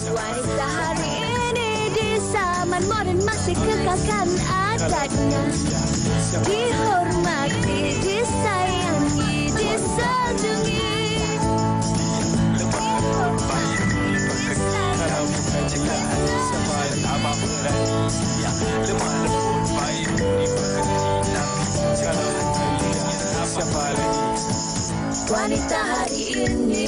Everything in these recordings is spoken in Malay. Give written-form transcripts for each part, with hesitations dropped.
Wanita hari ini di zaman modern masih kekalkan adatnya. Dihormati, disayangi, disanjungi. Wanita hari ini.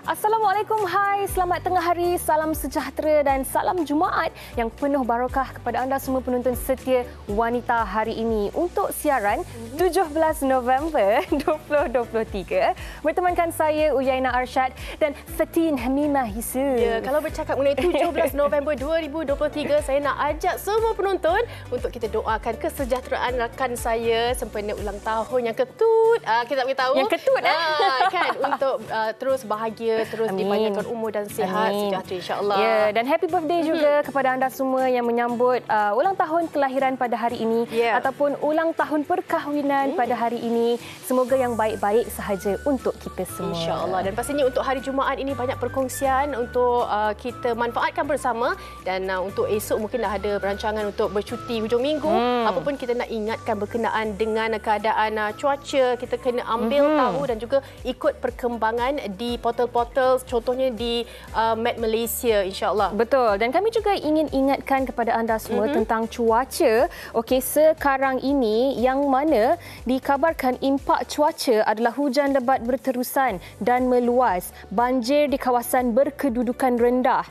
Assalamualaikum, hai, selamat tengah hari, salam sejahtera dan salam Jumaat yang penuh barakah kepada anda semua penonton setia Wanita hari ini untuk siaran 17 November 2023. Bertemankan saya Uyaina Arsyad dan Fatin Hamimah Hisu. Ya, kalau bercakap mengenai 17 November 2023, saya nak ajak semua penonton untuk kita doakan kesejahteraan rakan saya sempena ulang tahun yang ketut. Kita tak beritahu. Yang ketut kan untuk terus bahagia, terus dipanjangkan umur dan sihat, sejahtera insya-Allah. Ya, dan happy birthday juga kepada anda semua yang menyambut ulang tahun kelahiran pada hari ini ataupun ulang tahun perkahwinan pada hari ini. Semoga yang baik-baik sahaja untuk kita semua. Insya-Allah. Dan pastinya untuk hari Jumaat ini banyak perkongsian untuk kita manfaatkan bersama, dan untuk esok mungkin dah ada perancangan untuk bercuti hujung minggu. Apapun kita nak ingatkan berkenaan dengan keadaan cuaca, kita kena ambil tahu dan juga ikut perkembangan di portal-portal, contohnya di Met Malaysia, insya-Allah. Betul, dan kami juga ingin ingatkan kepada anda semua tentang cuaca. Okey, sekarang ini yang mana dikabarkan impak cuaca adalah hujan lebat berterusan dan meluas, banjir di kawasan berkedudukan rendah,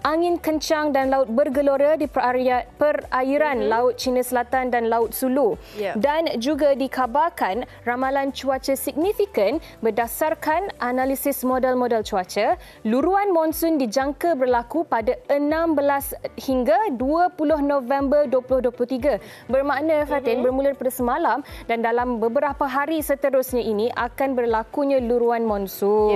angin kencang dan laut bergelora di perairan Laut Cina Selatan dan Laut Sulu. Dan juga dikabarkan ramalan cuaca signifikan berdasarkan analisis model-model cuaca. Luruan monsun dijangka berlaku pada 16 hingga 20 November 2023. Bermakna, Fatin, bermula daripada semalam dan dalam beberapa hari seterusnya ini akan berlakunya luruan monsun.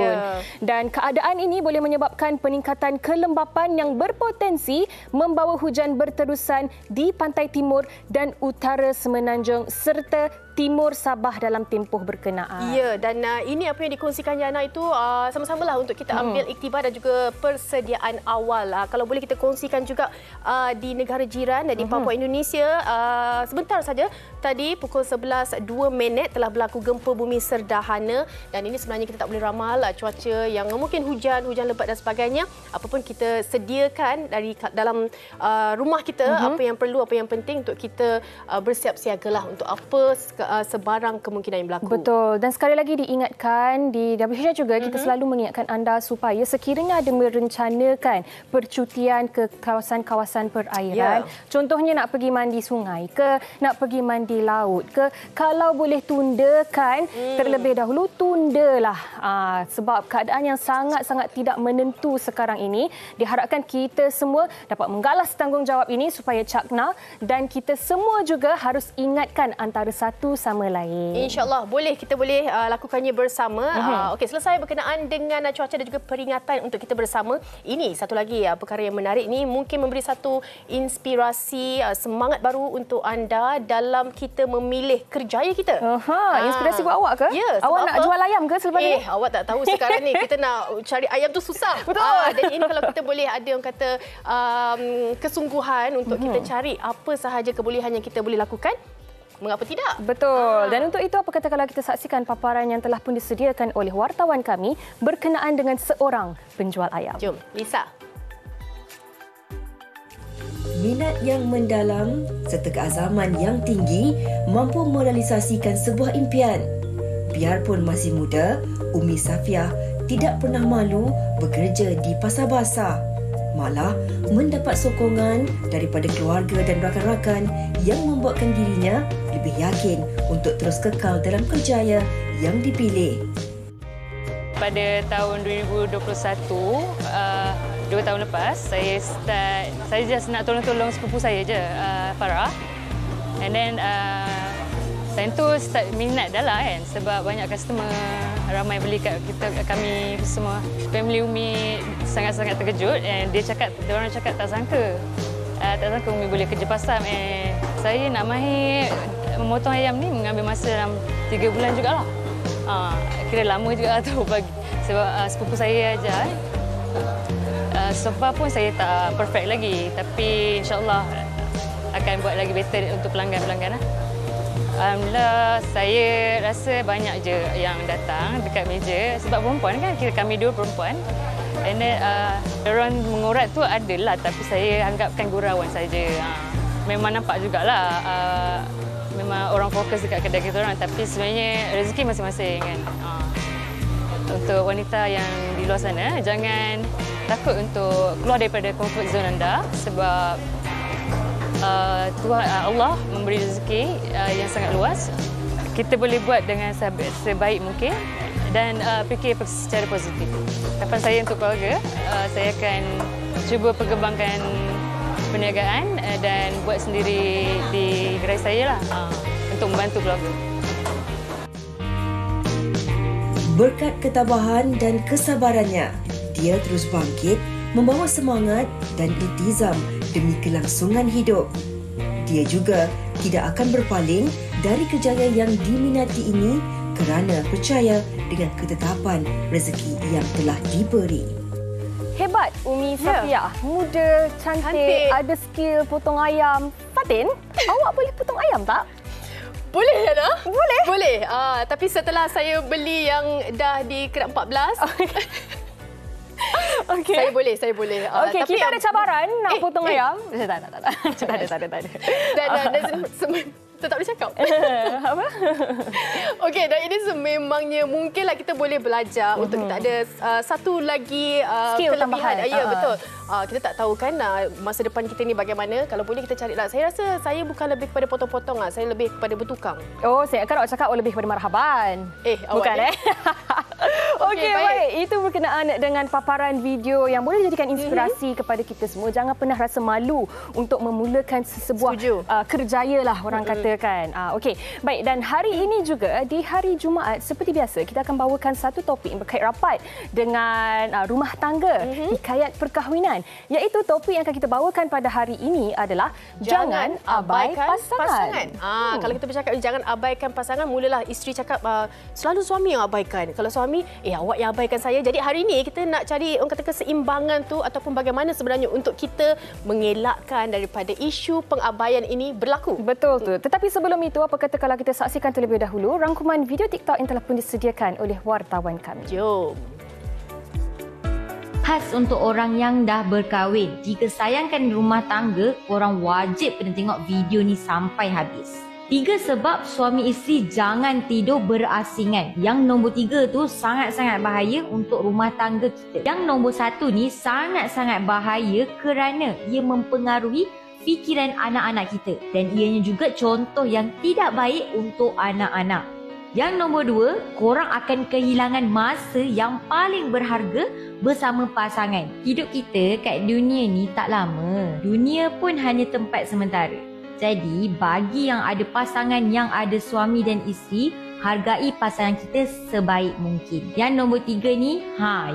Dan keadaan ini boleh menyebabkan peningkatan kelembapan yang berpotensi membawa hujan berterusan di pantai timur dan utara Semenanjung serta timur Sabah dalam tempoh berkenaan. Ya, dan ini apa yang dikongsikan Yana itu sama-samalah untuk kita ambil iktibar dan juga persediaan awal. Kalau boleh kita kongsikan juga di negara jiran, di Papua Indonesia, sebentar saja tadi pukul 11.02 telah berlaku gempa bumi serdahana, dan ini sebenarnya kita tak boleh ramal cuaca yang mungkin hujan lebat dan sebagainya. Apapun kita sediakan dari dalam rumah kita, apa yang perlu, apa yang penting untuk kita bersiap siagalah untuk apa sebarang kemungkinan yang berlaku. Betul. Dan sekali lagi diingatkan, di WHA juga kita selalu mengingatkan anda supaya sekiranya ada merencanakan percutian ke kawasan-kawasan perairan, contohnya nak pergi mandi sungai ke, nak pergi mandi laut ke, kalau boleh tundakan terlebih dahulu, tundalah. Sebab keadaan yang sangat-sangat tidak menentu sekarang ini, diharapkan kita semua dapat menggalas tanggungjawab ini supaya cakna, dan kita semua juga harus ingatkan antara satu sama lain. InsyaAllah kita boleh lakukannya bersama. Okey, selesai berkenaan dengan cuaca dan juga peringatan untuk kita bersama. Ini satu lagi perkara yang menarik ni, mungkin memberi satu inspirasi, semangat baru untuk anda dalam kita memilih kerjaya kita. Inspirasi buat awak ke? Ya, awak nak jual ayam ke selepas ini? Awak tak tahu sekarang ni kita nak cari ayam tu susah. Betul. Dan ini kalau kita boleh ada yang kata kesungguhan untuk kita cari apa sahaja kebolehan yang kita boleh lakukan, mengapa tidak? Betul. Dan untuk itu, apa kata kalau kita saksikan paparan yang telah pun disediakan oleh wartawan kami berkenaan dengan seorang penjual ayam. Jom, Lisa. Minat yang mendalam serta keazaman yang tinggi mampu merealisasikan sebuah impian. Biarpun masih muda, Umi Safiah tidak pernah malu bekerja di pasar basah. Malah mendapat sokongan daripada keluarga dan rakan-rakan yang membuatkan dirinya lebih yakin untuk terus kekal dalam kerjaya yang dipilih. Pada tahun 2021, 2 tahun lepas, saya just nak tolong-tolong sepupu saya je, Farah. And then time tu start minat dah lah kan, sebab banyak customer ramai beli kat kami semua. Family Umi sangat-sangat terkejut, and dia orang cakap tak sangka Umi boleh kerja pasar. Saya nak mahir memotong ayam ni mengambil masa dalam 3 bulan jugalah. Kira lama juga tu bagi, sebab sepupu saya ajar. So far pun saya tak perfect lagi, tapi insyaAllah akan buat lagi better untuk pelanggan-pelanggan lah. Alhamdulillah, saya rasa banyak je yang datang dekat meja. Sebab perempuan kan, kami dua perempuan. And then, orang mengurat tu adalah, tapi saya anggapkan gurauan saja. Memang nampak jugalah, memang orang fokus dekat kedai kita orang. Tapi sebenarnya rezeki masing-masing kan. Untuk wanita yang di luar sana, jangan takut untuk keluar daripada comfort zone anda. Sebab Tuhan Allah memberi rezeki yang sangat luas. Kita boleh buat dengan sebaik mungkin dan fikir secara positif. Harapan saya untuk keluarga, saya akan cuba perkembangkan perniagaan dan buat sendiri di gerai saya lah untuk membantu keluarga. Berkat ketabahan dan kesabarannya, dia terus bangkit, membawa semangat dan iltizam demi kelangsungan hidup. Dia juga tidak akan berpaling dari kejayaan yang diminati ini kerana percaya dengan ketetapan rezeki yang telah diberi. Hebat Umi Safia. Muda, cantik, ada skill potong ayam. Fatin, awak boleh potong ayam tak? Boleh, Yana? Boleh. Boleh. Tapi setelah saya beli yang dah di Kerat 14, Okay. Saya boleh. Okey, tapi kita ada cabaran nak potong ayam. Tak ada. Dan tak boleh cakap. Apa? Okey, dan ini sememangnya mungkinlah kita boleh belajar untuk kita ada satu lagi skill kelebihan. tambahan. Ya, betul. Kita tak tahu kan masa depan kita ni bagaimana. Kalau boleh kita carilah. Saya rasa saya bukan lebih kepada potong-potong lah. Saya lebih kepada bertukang. Oh, saya akan awak cakap lebih kepada marhaban. Bukan awak Okey, baik. Itu berkenaan dengan paparan video yang boleh dijadikan inspirasi kepada kita semua. Jangan pernah rasa malu untuk memulakan sesebuah kerjaya lah orang katakan. Okey, baik. Dan hari ini juga di hari Jumaat seperti biasa kita akan bawakan satu topik yang berkait rapat dengan rumah tangga, hikayat perkahwinan. Iaitu topik yang akan kita bawakan pada hari ini adalah jangan abaikan pasangan. Kalau kita bercakap jangan abaikan pasangan, mulalah isteri cakap selalu suami yang abaikan. Kalau suami, awak yang abaikan saya. Jadi hari ini kita nak cari orang kata keseimbangan tu ataupun bagaimana sebenarnya untuk kita mengelakkan daripada isu pengabaian ini berlaku. Betul tu. Tetapi sebelum itu, apa kata kalau kita saksikan terlebih dahulu rangkuman video TikTok yang telah pun disediakan oleh wartawan kami. Jom. Khas untuk orang yang dah berkahwin. Jika sayangkan rumah tangga, korang wajib kena tengok video ni sampai habis. 3 sebab suami isteri jangan tidur berasingan. Yang nombor 3 tu sangat-sangat bahaya untuk rumah tangga kita. Yang nombor 1 ni sangat-sangat bahaya kerana ia mempengaruhi fikiran anak-anak kita. Dan ianya juga contoh yang tidak baik untuk anak-anak. Yang nombor 2, korang akan kehilangan masa yang paling berharga bersama pasangan. Hidup kita kat dunia ni tak lama. Dunia pun hanya tempat sementara. Jadi, bagi yang ada pasangan yang ada suami dan isteri, hargai pasangan kita sebaik mungkin. Yang nombor 3 ni,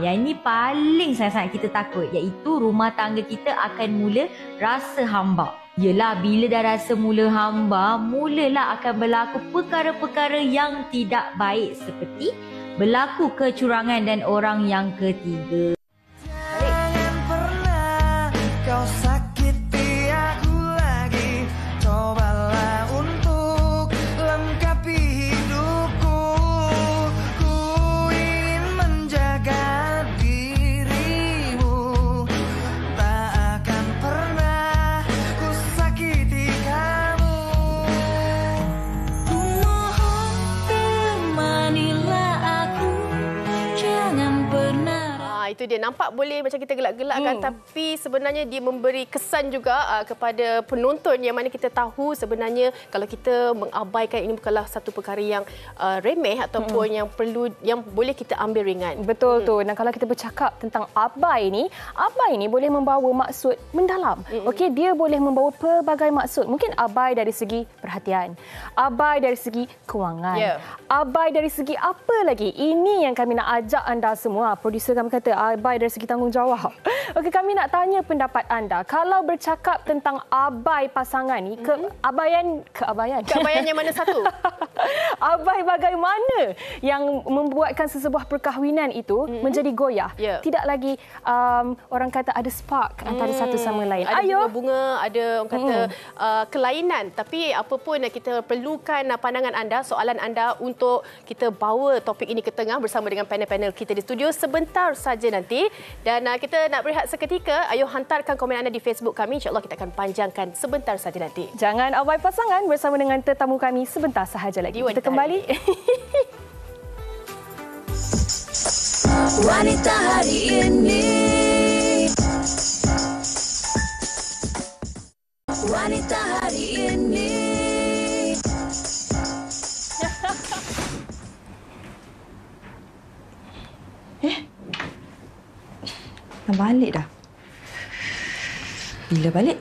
yang ni paling sangat-sangat kita takut, iaitu rumah tangga kita akan mula rasa hamba. Yelah, bila dah rasa mula hamba, mulalah akan berlaku perkara-perkara yang tidak baik seperti berlaku kecurangan dan orang yang ketiga. Jangan pernah kau sakiti aku lagi. Cobalah untuk lengkapi hidupku. Ku ingin menjaga dirimu. Tak akan pernah ku sakiti kamu. Ku mohon temanilah aku. Jangan pernah. Itu dia, nampak boleh macam kita gelak-gelakkan tapi sebenarnya dia memberi kesan juga kepada penonton yang mana kita tahu sebenarnya kalau kita mengabaikan ini bukanlah satu perkara yang remeh ataupun yang perlu, yang boleh kita ambil ringan. Betul tu. Dan kalau kita bercakap tentang abai ni boleh membawa maksud mendalam. Okey, dia boleh membawa pelbagai maksud. Mungkin abai dari segi perhatian, abai dari segi kewangan, abai dari segi apa lagi. Ini yang kami nak ajak anda semua. Produser kami kata bye-bye dari segi tanggungjawab. Okey, kami nak tanya pendapat anda. Kalau bercakap tentang abai pasangan ni, keabayan yang mana satu? abai bagaimana yang membuatkan sesebuah perkahwinan itu menjadi goyah. Tidak lagi orang kata ada spark antara satu sama lain. Ada bunga-bunga, ada orang kata kelainan. Tapi apa pun kita perlukan pandangan anda, soalan anda untuk kita bawa topik ini ke tengah bersama dengan panel-panel kita di studio sebentar saja nanti. Dan kita nak berehat seketika. Ayo hantarkan komen anda di Facebook kami. InsyaAllah kita akan panjangkan sebentar saja nanti. Jangan abai pasangan bersama dengan tetamu kami sebentar sahaja lagi. Kita kembali. Wanita hari ini. Wanita hari ini. Dah balik dah. Bila balik?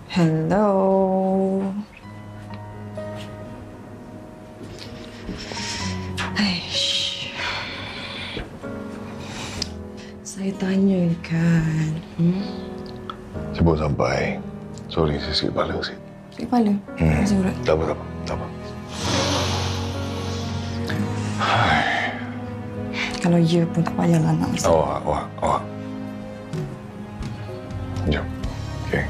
Hello. Aish. Saya tanya kan. Saya baru sampai. Sorry, saya sikit kepala sikit. Sikit kepala? Masih urat? Tak apa. Kalau ya pun tak payahlah nak mesti. Awak. Jom. Okey.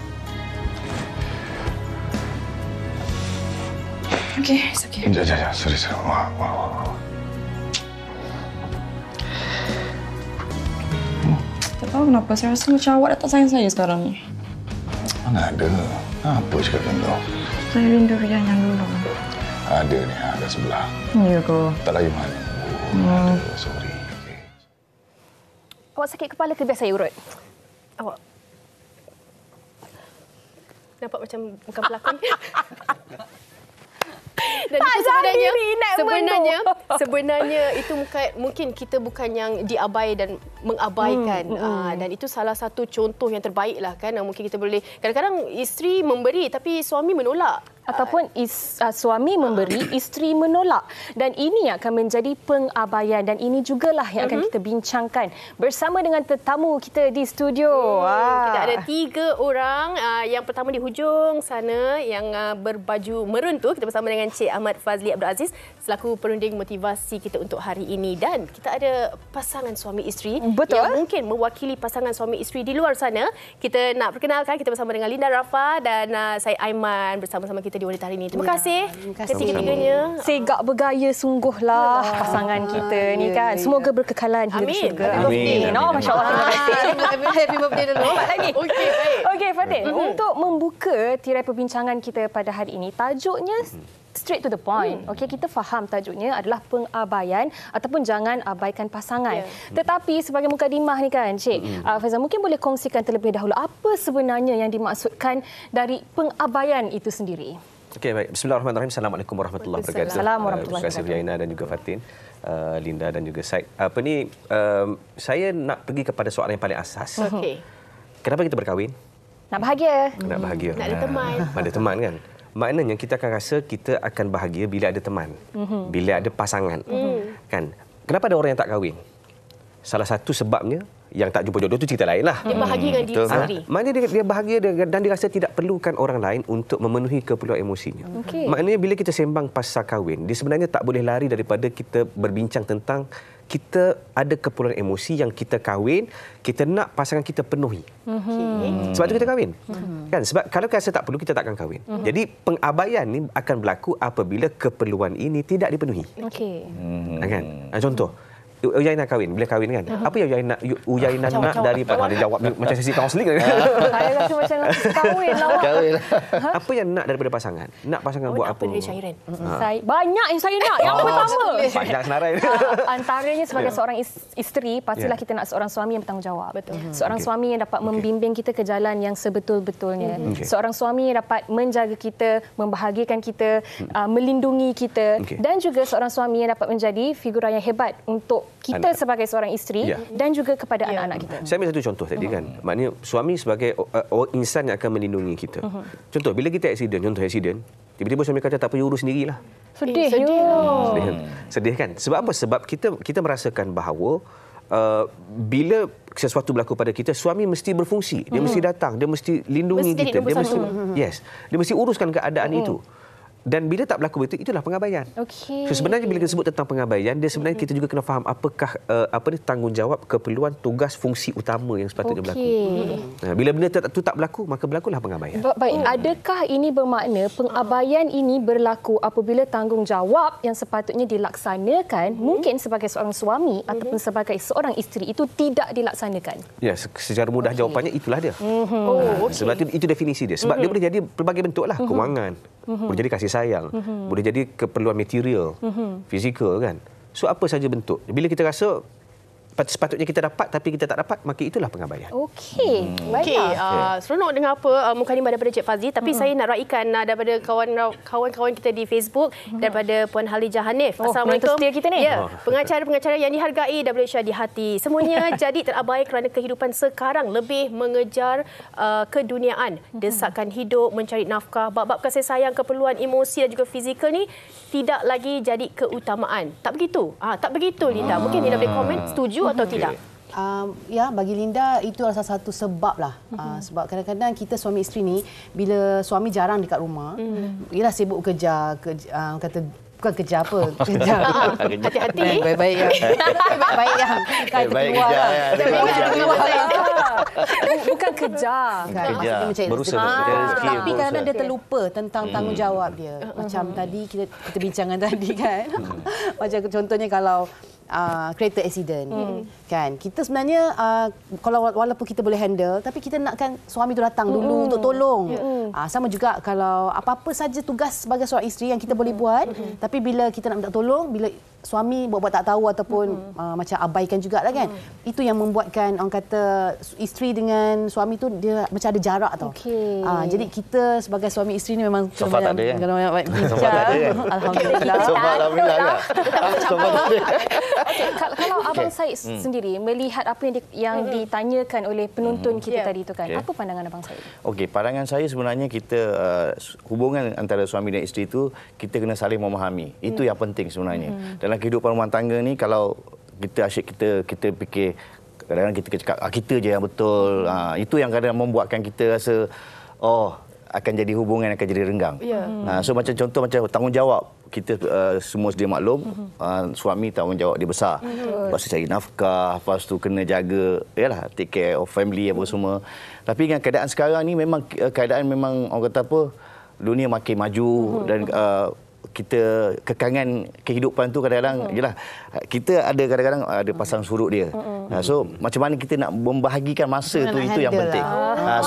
Okey, it's okay. Sekejap. Sorry. Awak. Tak tahu kenapa. Saya rasa macam awak dah tak sayang saya sekarang ni. Mana ada. Apa cakap macam tu? Saya rindu Rian yang dulu. Ada ni, ada sebelah. Ya ke? Tak lagi mana. Ada, sorry. Awak sakit kepala ke biasa urut? Awak nampak macam bukan pelakon. Dan itu sebenarnya itu mungkin kita bukan yang diabai dan mengabaikan. Dan itu salah satu contoh yang terbaik lah kan. Mungkin kita boleh, kadang-kadang isteri memberi tapi suami menolak. Ataupun suami memberi, isteri menolak. Dan ini akan menjadi pengabaian. Dan ini jugalah yang akan kita bincangkan bersama dengan tetamu kita di studio. Kita ada 3 orang. Yang pertama di hujung sana yang berbaju merun tu, kita bersama dengan Cik Ahmad Fazli Abdul Aziz selaku perunding motivasi kita untuk hari ini. Dan kita ada pasangan suami isteri. Betul. Yang mungkin mewakili pasangan suami isteri di luar sana. Kita nak perkenalkan, kita bersama dengan Linda Rafa dan saya Aiman bersama-sama kita di wanita hari ini. Terima kasih ketiga-tiganya. Segak bergaya sungguhlah pasangan kita ni kan. Semoga berkekalan hingga syurga. Amin. Masya-Allah. Happy birthday dulu. Lagi. Okey, baik. Okey, Fatin. Untuk membuka tirai perbincangan kita pada hari ini, tajuknya straight to the point. Okey, kita faham tajuknya adalah pengabaian ataupun jangan abaikan pasangan. Tetapi sebagai mukadimah ni kan, Cik Faizal, mungkin boleh kongsikan terlebih dahulu apa sebenarnya yang dimaksudkan dari pengabaian itu sendiri. Okey, baik. Bismillahirrahmanirrahim. Assalamualaikum warahmatullahi wabarakatuh. Assalamualaikum warahmatullahi wabarakatuh. Terima kasih Riana dan juga Fatin, Linda dan juga Said. Saya nak pergi kepada soalan yang paling asas. Okey. Kenapa kita berkahwin? Nak bahagia. Nak bahagia. Nak ada teman. Ada teman kan? Maknanya kita akan rasa kita akan bahagia bila ada teman. Bila ada pasangan. Kan? Kenapa ada orang yang tak kahwin? Salah satu sebabnya yang tak jumpa jodoh itu cerita lain lah. Dia bahagia dengan diri sendiri. Maknanya dia bahagia dan dia rasa tidak perlukan orang lain untuk memenuhi keperluan emosinya. Maknanya bila kita sembang pasal kahwin, dia sebenarnya tak boleh lari daripada kita berbincang tentang kita ada keperluan emosi yang kita kahwin, kita nak pasangan kita penuhi. Sebab tu kita kahwin. Kan? Sebab kalau rasa tak perlu, kita takkan kahwin. Jadi pengabaian ni akan berlaku apabila keperluan ini tidak dipenuhi. Kan? Contoh, Uyainah kahwin. Bila kahwin kan, apa yang Uyainah nak daripada dia jawab macam sesi kaunseling. Saya rasa macam kahwin lah. Apa yang nak daripada pasangan? Nak pasangan buat apa? Banyak yang saya nak. Yang pertama, banyak senarai. Antaranya sebagai seorang isteri, pastilah kita nak seorang suami yang bertanggungjawab. Seorang suami yang dapat membimbing kita ke jalan yang sebetul-betulnya. Seorang suami yang dapat menjaga kita, membahagiakan kita, melindungi kita, dan juga seorang suami yang dapat menjadi figura yang hebat untuk kita sebagai seorang isteri dan juga kepada anak-anak kita. Saya ambil satu contoh tadi kan. Maknanya suami sebagai insan yang akan melindungi kita. Contoh, bila kita aksiden, Tiba-tiba suami kata tak payah urus sendirilah. Sedih kan? Sebab apa? Sebab kita merasakan bahawa bila sesuatu berlaku pada kita, suami mesti berfungsi. Dia mesti datang, dia mesti lindungi kita, dia mesti uruskan keadaan itu. Dan bila tak berlaku begitu, itulah pengabaian. So sebenarnya bila kita sebut tentang pengabaian, dia sebenarnya kita juga kena faham apakah tanggungjawab, keperluan, tugas, fungsi utama yang sepatutnya berlaku. Bila benda itu tak berlaku, maka berlakulah pengabaian. Baik, adakah ini bermakna pengabaian ini berlaku apabila tanggungjawab yang sepatutnya dilaksanakan mungkin sebagai seorang suami ataupun sebagai seorang isteri itu tidak dilaksanakan? Ya, secara mudah jawapannya itulah dia. Sebab itu definisi dia. Sebab dia boleh jadi pelbagai bentuk lah. Kewangan, boleh jadi kasih sayang, boleh jadi keperluan material, fizikal kan. So apa saja bentuk. Bila kita rasa sepatutnya kita dapat tapi kita tak dapat, maka itulah pengabaian. Okey. Seronok dengar apa mukadimah daripada Cik Fazli, tapi saya nak raikan daripada kawan-kawan kita di Facebook daripada Puan Halijah Hanif. Assalamualaikum. Setia kita ni. Ya, pengacara-pengacara yang dihargai WH di hati. Semuanya jadi terabai kerana kehidupan sekarang lebih mengejar keduniaan, desakan hidup, mencari nafkah, bab-bab kasih sayang, keperluan emosi dan juga fizikal ni tidak lagi jadi keutamaan. Tak begitu? Tak begitu, Linda. Mungkin Linda boleh komen setuju atau tidak? Ya, bagi Linda itu adalah salah satu sebab lah. Sebab kadang-kadang kita suami isteri ni, bila suami jarang dekat rumah, ialah sibuk kerja kata bukan kerja apa, kerja. Hati-hati. Baik-baik ya. Baik-baik ya. Bukan kerja. Berusaha. Tapi kadang-kadang dia terlupa tentang tanggungjawab dia. Macam tadi kita bincangkan tadi kan. Macam contohnya kalau kereta accident kan, kita sebenarnya kalau walaupun kita boleh handle, tapi kita nakkan suami tu datang dulu untuk tolong. Sama juga kalau apa-apa saja tugas sebagai seorang isteri yang kita boleh buat, tapi bila kita nak minta tolong, bila suami buat tak tahu ataupun macam abaikan jugalah kan. Itu yang membuatkan orang kata isteri dengan suami tu dia macam ada jarak tau. Jadi kita sebagai suami isteri ni memang sofa tak ada kan? Alhamdulillah. Sofa alhamdulillah kan? Sofa tak ada. Kalau Abang Said sendiri melihat apa yang ditanyakan oleh penonton kita tadi itu kan, apa pandangan Abang Said? Okey, pandangan saya sebenarnya kita hubungan antara suami dan isteri itu kita kena saling memahami. Itu yang penting sebenarnya. Dalam kehidupan rumah tangga ni, kalau kita asyik kita fikir kadang-kadang kita cakap kita je yang betul. Itu yang kadang membuatkan kita rasa akan jadi hubungan akan jadi renggang. So macam contoh macam tanggungjawab kita semua sedia maklum, suami tanggungjawab dia besar. Lepas tu cari nafkah, lepas tu kena jaga, yalah, take care of family apa semua. Tapi dengan keadaan sekarang ni memang keadaan memang orang kata apa, dunia makin maju dan kita kekangan kehidupan tu kadang-kadang jelah kita ada kadang-kadang ada pasang surut dia. So macam mana kita nak membahagikan masa tu, itu yang penting.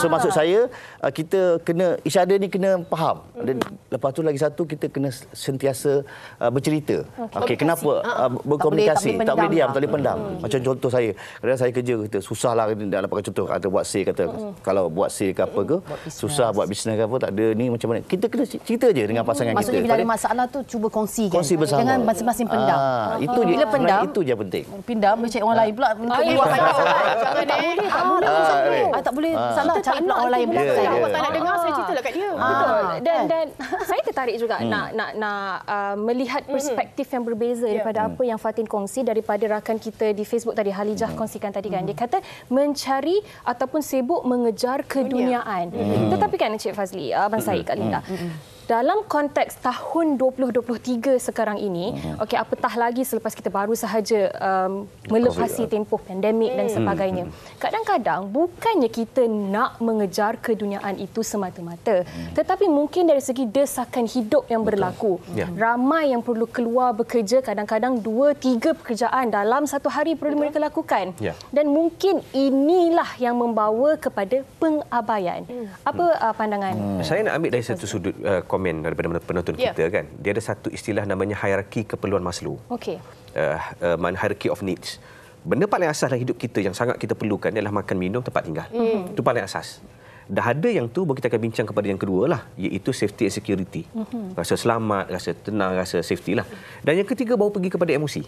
So maksud saya kita kena each other ni kena faham. Dan lepas tu lagi satu kita kena sentiasa bercerita. Okey, kenapa berkomunikasi, tak boleh diam, tak boleh pendam. Macam contoh saya, kadang saya kerja kita susahlah dalam pakai contoh kata buat sale, kata kalau buat sale ke apa ke susah, buat bisnes ke apa tak ada ni macam mana. Kita kena cerita je dengan pasangan kita. Maksudnya bila ada masalah tu cuba kongsikan. Kongsi bersama. Jangan masing-masing pendam. Itu je. Bila pendam, itu je penting. Pendam mencari orang lain pula untuk buat tak boleh salah cari pula orang lain pula. Awak tak nak dengar, saya ceritalah kat dia. Betul. Dan saya tertarik juga nak melihat perspektif yang berbeza daripada apa yang Fatin kongsi daripada rakan kita di Facebook tadi, Halijah kongsikan tadi kan. Dia kata mencari ataupun sibuk mengejar keduniaan. Tetapi kan Encik Fazli, Abang Said, Kak Linda, dalam konteks tahun 2023 sekarang ini, okey, apatah lagi selepas kita baru sahaja melepasi tempoh pandemik dan sebagainya. Kadang-kadang bukannya kita nak mengejar keduniaan itu semata-mata, tetapi mungkin dari segi desakan hidup yang berlaku. Ramai yang perlu keluar bekerja, kadang-kadang 2-3 pekerjaan dalam satu hari perlu mereka lakukan. Dan mungkin inilah yang membawa kepada pengabaian. Apa pandangan? Saya nak ambil dari satu sudut komen daripada penonton kita kan. Dia ada satu istilah namanya hierarki keperluan Maslow. Okey. Hierarchy of needs. Benda paling asas dalam hidup kita yang sangat kita perlukan adalah makan, minum, tempat tinggal. Itu paling asas. Dah ada yang tu, baru kita akan bincang kepada yang kedua lah, iaitu safety and security. Rasa selamat, rasa tenang, rasa safety lah. Dan yang ketiga baru pergi kepada emosi.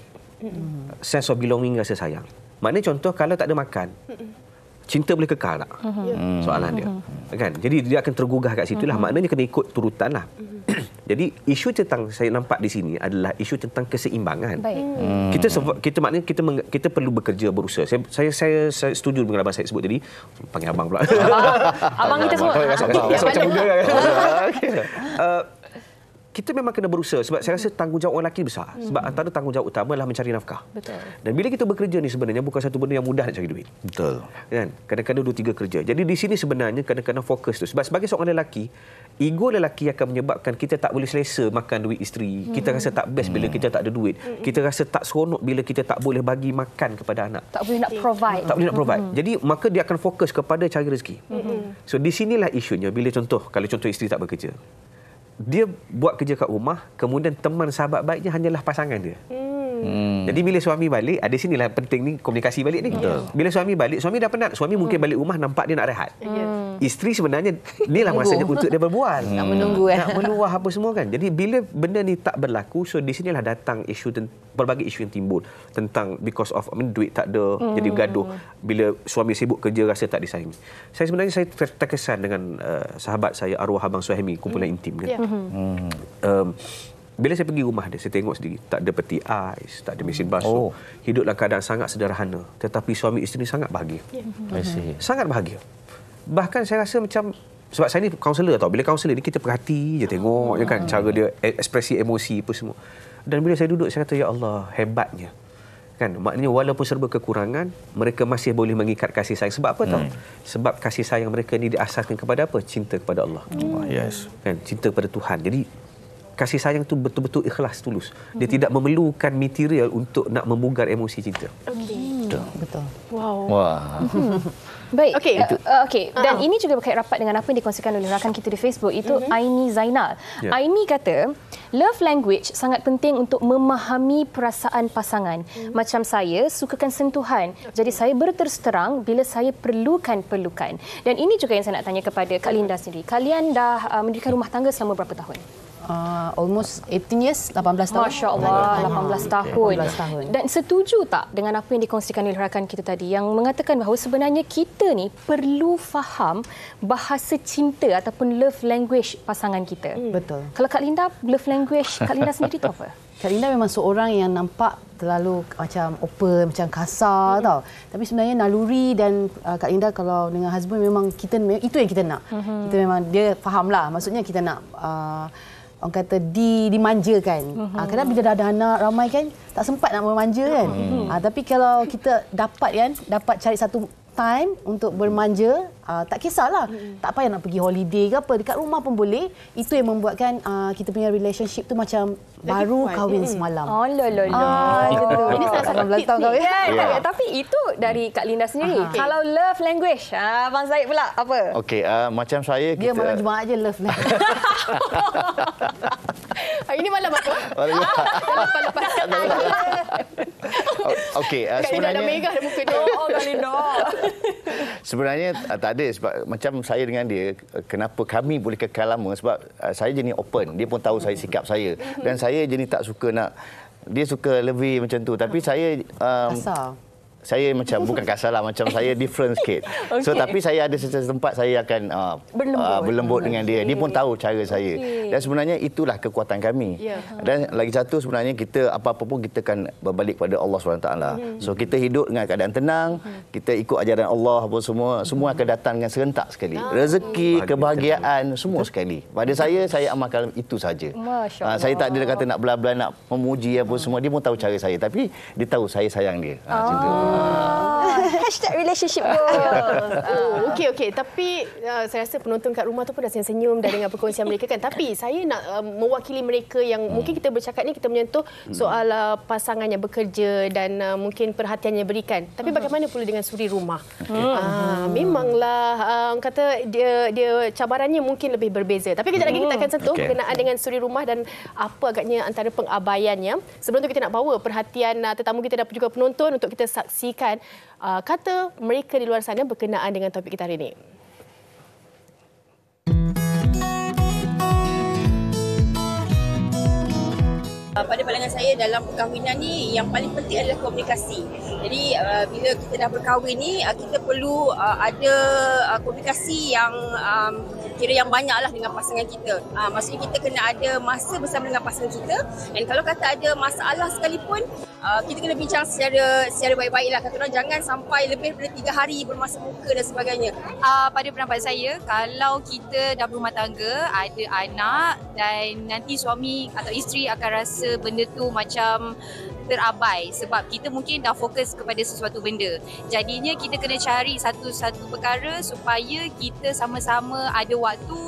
Sense of belonging, rasa sayang. Maknanya contoh kalau tak ada makan, cinta boleh kekal tak? Soalan dia. Kan? Jadi dia akan tergugah kat situlah. Maknanya kena ikut turutan lah. Jadi isu tentang saya nampak di sini adalah isu tentang keseimbangan. Kita maknanya kita perlu bekerja berusaha. Saya setuju dengan abang saya sebut tadi. Panggil abang pula. Abang kita semua. Macam muda kan. Kita memang kena berusaha sebab saya rasa tanggungjawab orang lelaki besar. Sebab antara tanggungjawab utama adalah mencari nafkah. Betul. Dan bila kita bekerja ni sebenarnya bukan satu benda yang mudah nak cari duit. Betul. Kan? Kadang-kadang 2-3 kerja. Jadi di sini sebenarnya kadang-kadang fokus tu. Sebab sebagai seorang lelaki, ego lelaki akan menyebabkan kita tak boleh selesa makan duit isteri. Kita rasa tak best bila kita tak ada duit. Kita rasa tak seronok bila kita tak boleh bagi makan kepada anak. Tak boleh nak provide. Tak boleh nak provide. Jadi maka dia akan fokus kepada cari rezeki. So di sinilah isunya bila kalau contoh isteri tak bekerja. Dia buat kerja kat rumah, kemudian teman sahabat baiknya hanyalah pasangan dia. Jadi bila suami balik, ada sinilah penting ni komunikasi balik ni. Bila suami balik, suami dah penat. Suami mungkin balik rumah nampak dia nak rehat. Isteri sebenarnya inilah masanya untuk dia berbual. Nak menunggu nak meluah apa semua kan. Jadi bila benda ni tak berlaku, so di sinilah datang isu berbagai isu yang timbul tentang because of duit tak ada, jadi gaduh. Bila suami sibuk kerja rasa tak disayangi. Saya terkesan dengan sahabat saya arwah abang Suhaimi, kumpulan intim kan. Bila saya pergi rumah dia, saya tengok sendiri. Tak ada peti ais, tak ada mesin basuh. Hidup dalam keadaan sangat sederhana. Tetapi suami isteri sangat bahagia. Sangat bahagia. Bahkan saya rasa macam, sebab saya ni kaunselor tau. Bila kaunselor ni kita perhati je tengok je kan. Cara dia ekspresi emosi apa semua. Dan bila saya duduk, saya kata, ya Allah, hebatnya. Kan? Maknanya walaupun serba kekurangan, mereka masih boleh mengikat kasih sayang. Sebab apa tahu? Sebab kasih sayang mereka ni diasaskan kepada apa? Cinta kepada Allah. Kan? Cinta kepada Tuhan. Jadi kasih sayang tu betul-betul ikhlas, tulus. Dia tidak memerlukan material untuk nak memugar emosi cinta. Betul. Wow. Wah. Baik. Okey. Dan ini juga berkait rapat dengan apa yang dikongsikan oleh rakan kita di Facebook, itu Aini Zainal. Aini kata, love language sangat penting untuk memahami perasaan pasangan. Macam saya sukakan sentuhan. Jadi saya berterus terang bila saya perlukan pelukan. Dan ini juga yang saya nak tanya kepada Kak Linda sendiri. Kalian dah mendirikan rumah tangga selama berapa tahun? Almost 18 years, 18 tahun. Masya Allah, 18 tahun. 18 tahun. Dan setuju tak dengan apa yang dikongsikan oleh rakan kita tadi yang mengatakan bahawa sebenarnya kita ni perlu faham bahasa cinta ataupun love language pasangan kita? Betul. Kalau Kak Linda, love language Kak Linda sendiri tu apa? Kak Linda memang seorang yang nampak terlalu macam open, macam kasar tau. Tapi sebenarnya naluri dan Kak Linda kalau dengan husband memang kita itu yang kita nak. Kita memang dia fahamlah. Maksudnya kita nak orang kata dimanjakan. Kadang bila dah ada anak ramai kan tak sempat nak memanja kan. Tapi kalau kita dapat cari satu time untuk bermanja, tak kisahlah. Tak payah nak pergi holiday ke apa, dekat rumah pun boleh. Itu yang membuatkan kita punya relationship tu macam baru kahwin semalam. Oh lolol. Ini salah satu tahun kahwin. Tapi itu dari Kak Linda sendiri. Kalau love language, Abang Zaid pula apa? Okey, macam saya dia malam Jumaat je love language. Ini malam apa? Lepas. Okey, sebenarnya dah megah muka dia. Kak Linda. Sebenarnya tak ada sebab macam saya dengan dia, kenapa kami boleh kekal lama sebab saya jenis open. Dia pun tahu saya sikap saya. Dan saya jenis tak suka nak, dia suka lebih macam tu. Tapi saya kasar. Saya macam bukan kasar lah, macam saya different sikit. So tapi saya ada sesuatu tempat saya akan berlembut dengan dia. Dia pun tahu cara saya. Dan sebenarnya itulah kekuatan kami. Dan lagi satu sebenarnya kita apa-apa pun kita akan berbalik pada Allah SWT. So kita hidup dengan keadaan tenang, kita ikut ajaran Allah apa semua akan datang dengan serentak sekali. Rezeki, kebahagiaan semua sekali. Pada saya amalkan itu saja. Saya tak ada kata nak bela-bela nak memuji apa semua. Dia pun tahu cara saya tapi dia tahu saya sayang dia. Macam tu. Hashtag relationship goals. Okey. Tapi saya rasa penonton kat rumah tu pun dah senyum dah dengan perkongsian mereka kan. Tapi saya nak mewakili mereka yang mungkin kita bercakap ni kita menyentuh soal pasangan yang bekerja dan mungkin perhatian yang berikan. Tapi bagaimana pula dengan suri rumah? Memanglah kata dia cabarannya mungkin lebih berbeza. Tapi kejap lagi kita akan sentuh berkenaan dengan suri rumah dan apa agaknya antara pengabaiannya. Sebelum tu kita nak bawa perhatian tetamu kita dan juga penonton untuk kita saksikan kata mereka di luar sana berkenaan dengan topik kita hari ini. Pada pandangan saya dalam perkahwinan ni yang paling penting adalah komunikasi. Jadi bila kita dah berkahwin ni kita perlu ada komunikasi yang kira yang banyaklah dengan pasangan kita. Maksudnya kita kena ada masa bersama dengan pasangan kita, dan kalau kata ada masalah sekalipun, kita kena bincang secara baik-baiklah. Kata orang jangan sampai lebih daripada 3 hari bermasa muka dan sebagainya. Pada pendapat saya, kalau kita dah berumah tangga, ada anak dan nanti suami atau isteri akan rasa benda tu macam terabai sebab kita mungkin dah fokus kepada sesuatu benda. Jadinya kita kena cari satu-satu perkara supaya kita sama-sama ada waktu,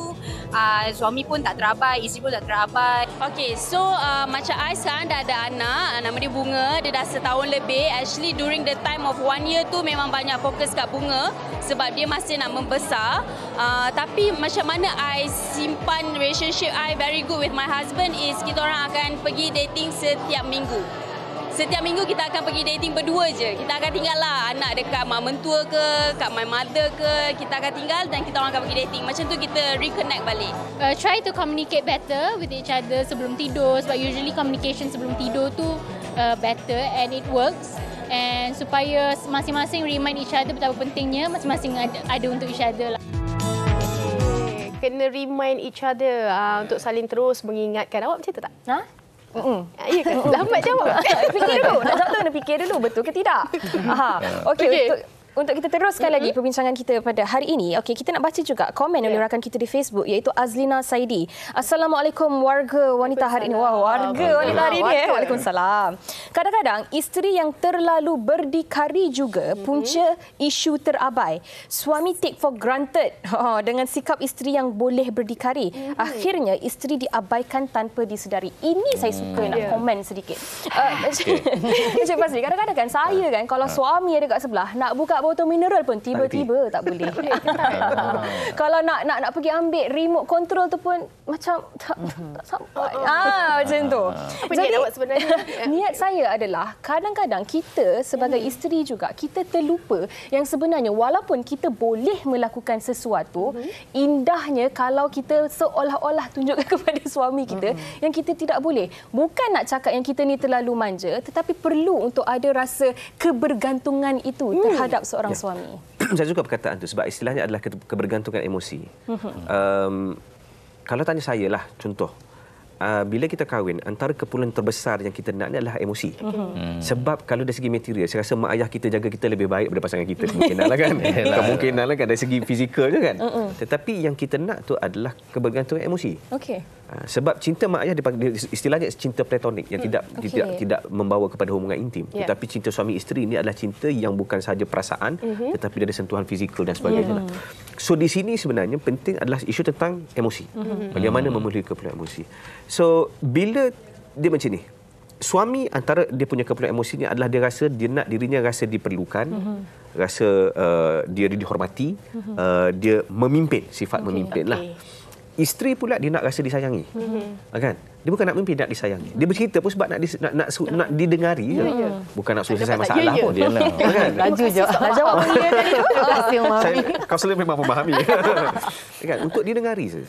suami pun tak terabai, isteri pun tak terabai. Okay, so macam I sekarang dah ada anak, nama dia Bunga, dia dah setahun lebih. Actually during the time of 1 year tu memang banyak fokus kat Bunga sebab dia masih nak membesar. Tapi macam mana I simpan relationship I very good with my husband is kita orang akan pergi dating setiap minggu. Setiap minggu kita akan pergi dating berdua je. Kita akan tinggal lah anak dekat mak mentua ke, kat my mother ke. Kita akan tinggal dan kita orang akan pergi dating. Macam tu kita reconnect balik. Try to communicate better with each other sebelum tidur. Sebab usually communication sebelum tidur tu better and it works. And supaya masing-masing remind each other betapa pentingnya masing-masing ada untuk each other lah. Kena remind each other untuk saling terus mengingatkan. Awak macam tu tak? Ha? Ya ke? Lambat jawab. Fikir dulu. Nak jawab tu kena fikir dulu. Betul ke tidak? Okey. Untuk kita teruskan lagi perbincangan kita pada hari ini, kita nak baca juga komen oleh rakan kita di Facebook iaitu Azlina Saidi. Assalamualaikum warga wanita hari ini. Wah, warga wanita hari ini. Waalaikumsalam. Kadang-kadang isteri yang terlalu berdikari juga punca isu terabai. Suami take for granted dengan sikap isteri yang boleh berdikari. Akhirnya isteri diabaikan tanpa disedari. Ini saya suka nak komen sedikit. Encik Fazli, kadang-kadang kan saya kan kalau suami ada kat sebelah nak buka botol mineral pun tiba-tiba tak boleh. Kalau nak pergi ambil remote control tu pun macam tak sampai. Macam tu. Apa niat awak sebenarnya? Niat saya adalah kadang-kadang kita sebagai isteri juga kita terlupa yang sebenarnya walaupun kita boleh melakukan sesuatu, indahnya kalau kita seolah-olah tunjukkan kepada suami kita yang kita tidak boleh. Bukan nak cakap yang kita ni terlalu manja, tetapi perlu untuk ada rasa kebergantungan itu terhadap seorang suami. Saya suka perkataan itu sebab istilahnya adalah kebergantungan emosi. Kalau tanya saya lah, contoh. Bila kita kahwin, antara keperluan terbesar yang kita nak ni adalah emosi. Sebab kalau dari segi material, saya rasa mak ayah kita jaga kita lebih baik daripada pasangan kita. Kemungkinan lah kan. Kemungkinan lah kan dari segi fizikal je kan. Tetapi yang kita nak tu adalah kebergantungan emosi. Sebab cinta mak ayah istilahnya cinta platonik yang tidak membawa kepada hubungan intim. Tetapi cinta suami isteri ini adalah cinta yang bukan sahaja perasaan tetapi ada sentuhan fizikal dan sebagainya. So di sini sebenarnya penting adalah isu tentang emosi. Bagaimana memenuhi keperluan emosi. So bila dia macam ni, suami antara dia punya keperluan emosinya adalah dia rasa dia nak dirinya rasa diperlukan, rasa dia dihormati, dia memimpin, sifat memimpin lah. Isteri pula dia nak rasa disayangi. Kan? Dia bukan nak mimpi, nak disayangi. Dia bercerita pun sebab nak didengari je. Bukan nak selesai masalah pun. Dia nak. Laju je. Dah jawab apa dia tadi tu? Kaunselor memang memahami. Kan? Untuk didengari je.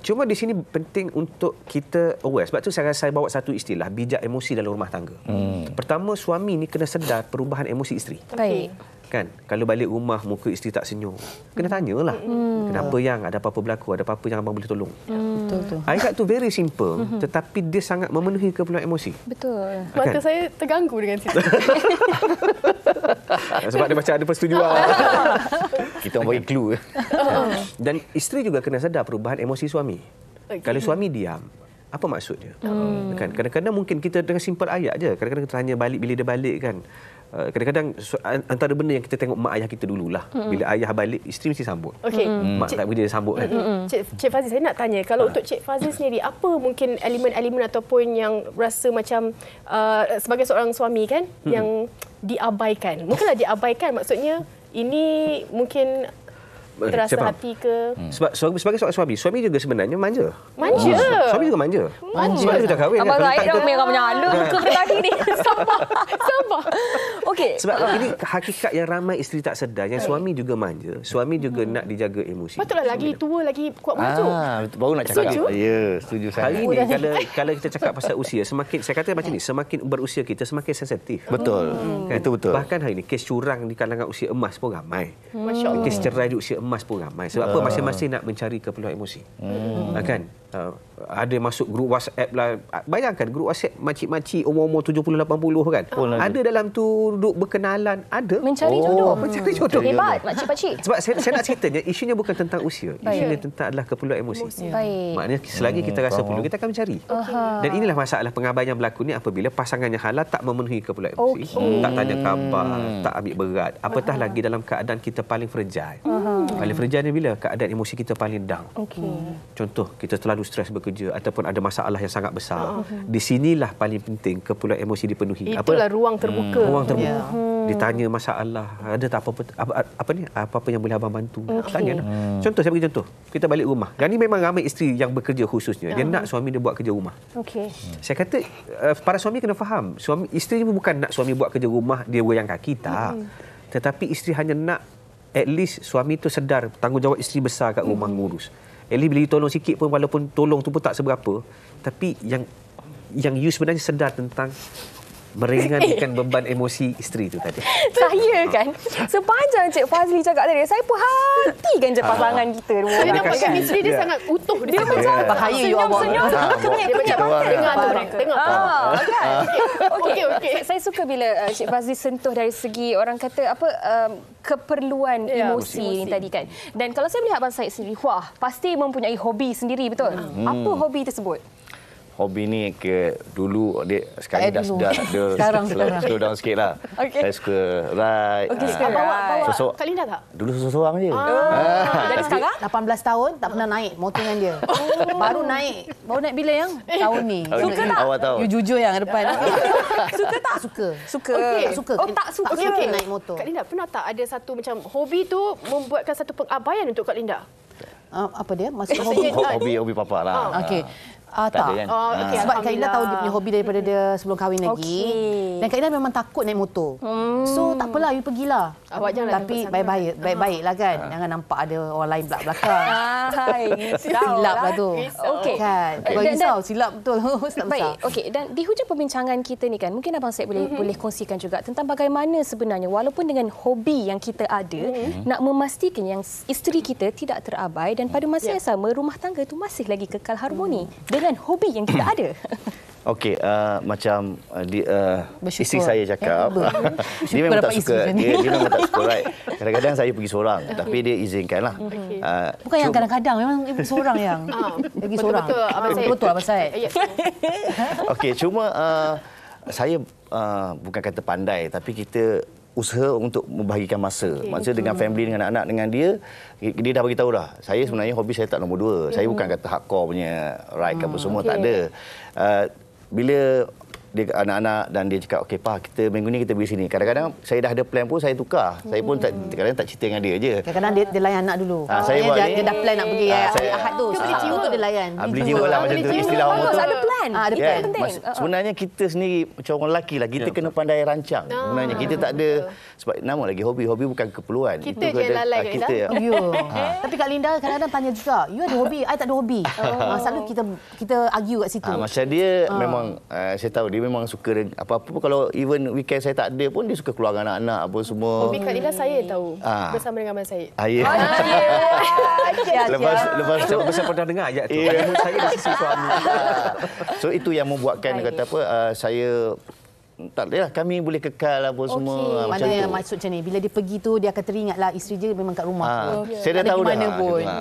Cuma di sini penting untuk kita aware. Sebab tu saya bawa satu istilah, bijak emosi dalam rumah tangga. Pertama, suami ni kena sedar perubahan emosi isteri. Baik. Kan, kalau balik rumah muka isteri tak senyum, kena tanyalah. Kenapa yang ada apa-apa berlaku, ada apa-apa yang abang boleh tolong. Betul. Ayat tu very simple, tetapi dia sangat memenuhi keperluan emosi. Betul. Mata saya terganggu dengan situ. Sebab dia macam ada persetujuan. Kita orang bagi clue. Dan isteri juga kena sedar perubahan emosi suami. Kalau suami diam, apa maksudnya? Kan, kadang-kadang mungkin kita dengan simple ayat je. Kadang-kadang kita tanya balik bila dia balik kan. Kadang-kadang antara benda yang kita tengok mak ayah kita dululah. Bila ayah balik, isteri mesti sambut. Mak tak kerja, dia sambut kan. Cik Fazil, saya nak tanya, kalau untuk Cik Fazil sendiri, apa mungkin elemen-elemen ataupun yang rasa macam sebagai seorang suami kan, yang diabaikan? Mungkinlah diabaikan, maksudnya ini mungkin terasa hati ke? Sebab sebagai seorang suami juga sebenarnya manja. Manja? Suami juga manja. Sebab dia dah kahwin. Abang Raid dah merah menyala muka tadi ni. Sabar. Okey, Okey. Sebab ini hakikat yang ramai isteri tak sedar. Yang suami juga manja. Suami juga nak dijaga emosi. Patutlah lagi tua lagi kuat masuk. Baru nak cakap. Setuju? Ya, setuju saya. Hari ini kalau kita cakap pasal usia, saya kata macam ni, semakin berusia kita semakin sensitif. Betul. Itu betul. Bahkan hari ini kes curang di kalangan usia emas pun ramai. Masya Allah. Kes cerai di usia emas pun ramai. Sebab apa? Masing-masing nak mencari keperluan emosi. Kan? Ada masuk grup WhatsApp lah. Bayangkan grup WhatsApp makcik-makcik umur-umur 70-80 kan. Ada dalam tu duduk berkenalan. Ada. Mencari jodoh. Mencari jodoh. Hebat makcik-makcik. Sebab saya nak ceritanya, isunya bukan tentang usia. Isunya tentang adalah keperluan emosi. Baik. Maknanya selagi kita rasa perlu, kita akan mencari. Dan inilah masalah pengabaian yang berlaku ni apabila pasangannya halal tak memenuhi keperluan emosi. Tak tanya khabar, tak ambil berat. Apatah lagi dalam keadaan kita paling fragile. Paling fragile ni bila keadaan emosi kita paling down. Contoh, kita terlalu stres bekerja ataupun ada masalah yang sangat besar. Di sinilah paling penting keperluan emosi dipenuhi. Itulah ruang terbuka. Ruang terbuka. Ditanya masalah, ada tak apa-apa yang boleh abang bantu. Tanya. Contoh, saya bagi contoh. Kita balik rumah. Dan ni memang ramai isteri yang bekerja khususnya. Dia nak suami dia buat kerja rumah. Saya kata para suami kena faham. Isteri ni bukan nak suami buat kerja rumah dia goyang kaki, tak. Tetapi isteri hanya nak at least suami tu sedar tanggungjawab isteri besar kat rumah ngurus. At least bila tolong sikit pun, walaupun tolong tu pun tak seberapa, tapi yang you sebenarnya sedar tentang meringankan beban emosi isteri tu tadi. Saya kan, sepanjang Cik Fazli cakap tadi, saya perhatikan je pasangan kita. Saya nampakkan isteri dia sangat utuh. Dia macam bahaya you awak. Dia macam tengok. Okey. Saya suka bila Cik Fazli sentuh dari segi orang kata apa keperluan emosi ni tadi kan. Dan kalau saya melihat Abang Syed sendiri, wah, pasti mempunyai hobi sendiri, betul? Apa hobi tersebut? Hobi ni dulu dia sekarang dah sedar dia slow down sikit lah. Saya suka ride. Bawa Kak Linda tak? Dulu seorang je. Jadi sekarang 18 tahun tak pernah naik motor dengan dia. Baru naik bila yang tahun ni. Suka tak? Awal tahun. You jujur yang depan. Suka tak? Suka. Tak suka. Tak suka naik motor. Kak Linda pernah tak ada satu macam hobi tu membuatkan satu pengabaian untuk Kak Linda? Apa dia? Hobi papa lah. Okey. Tak ada kan? Sebab Kak Ina tahu dia punya hobi daripada dia sebelum kahwin lagi. Dan Kak Ina memang takut naik motor. So tak apalah, you pergilah. Awak jangan. Tapi baik-baiklah kan. Jangan nampak ada orang lain belakang. Silap lah tu. Okey. Kan? Silap betul. Baik. Okey. Dan di hujung perbincangan kita ni kan, mungkin Abang Syed boleh kongsikan juga tentang bagaimana sebenarnya walaupun dengan hobi yang kita ada, nak memastikan yang isteri kita tidak terabai dan pada masa yang sama rumah tangga itu masih lagi kekal harmoni dengan hobi yang kita ada. Okey, macam isteri saya cakap, dia memang tak suka. Dia memang tak suka ride. Kadang-kadang saya pergi seorang, tapi dia izinkanlah. Bukan yang kadang-kadang, memang seorang yang pergi seorang. Betul Abang Syed. Okey, cuma saya bukan kata pandai, tapi kita usaha untuk membahagikan masa. Masa dengan family, dengan anak-anak, dengan dia dah bagi tahu dah. Saya sebenarnya hobi saya tak nombor 2. Saya bukan kata hardcore punya ride apa semua, tak ada. Bila dia anak-anak dan dia cakap, okey Pa, kita minggu ni kita pergi sini. Kadang-kadang saya dah ada plan pun saya tukar. Saya pun kadang-kadang tak cerita dengan dia je. Kadang-kadang dia layan anak dulu. Dia dah plan nak pergi Ahad tu. Beli jiwa tu dia layan. Beli jiwa lah macam tu. Istilah orang tu. Ada plan. Ada plan penting. Sebenarnya kita sendiri macam orang lelaki lah. Kita kena pandai rancang. Sebenarnya kita tak ada, sebab nama lagi hobi. Hobi bukan keperluan. Kita je lalai Kak Linda. Tapi Kak Linda kadang-kadang tanya juga, you ada hobi, I tak ada hobi. Selalu kita argue kat situ. Macam dia memang, saya tahu dia memang suka apa-apa. Kalau even weekend saya tak ada pun, dia suka keluar dengan anak-anak apa semua. Hobi Kak Linda saya tahu. Bersama dengan Abang Syed. Lepas saya pernah dengar ayat tu. Saya di sisi suami. So itu yang membuatkan kata apa, saya tak adalah kami boleh kekal apa semua macam tu. Maksud macam ni, bila dia pergi tu dia akan teringatlah isteri dia memang kat rumah. Saya dah tahu dah.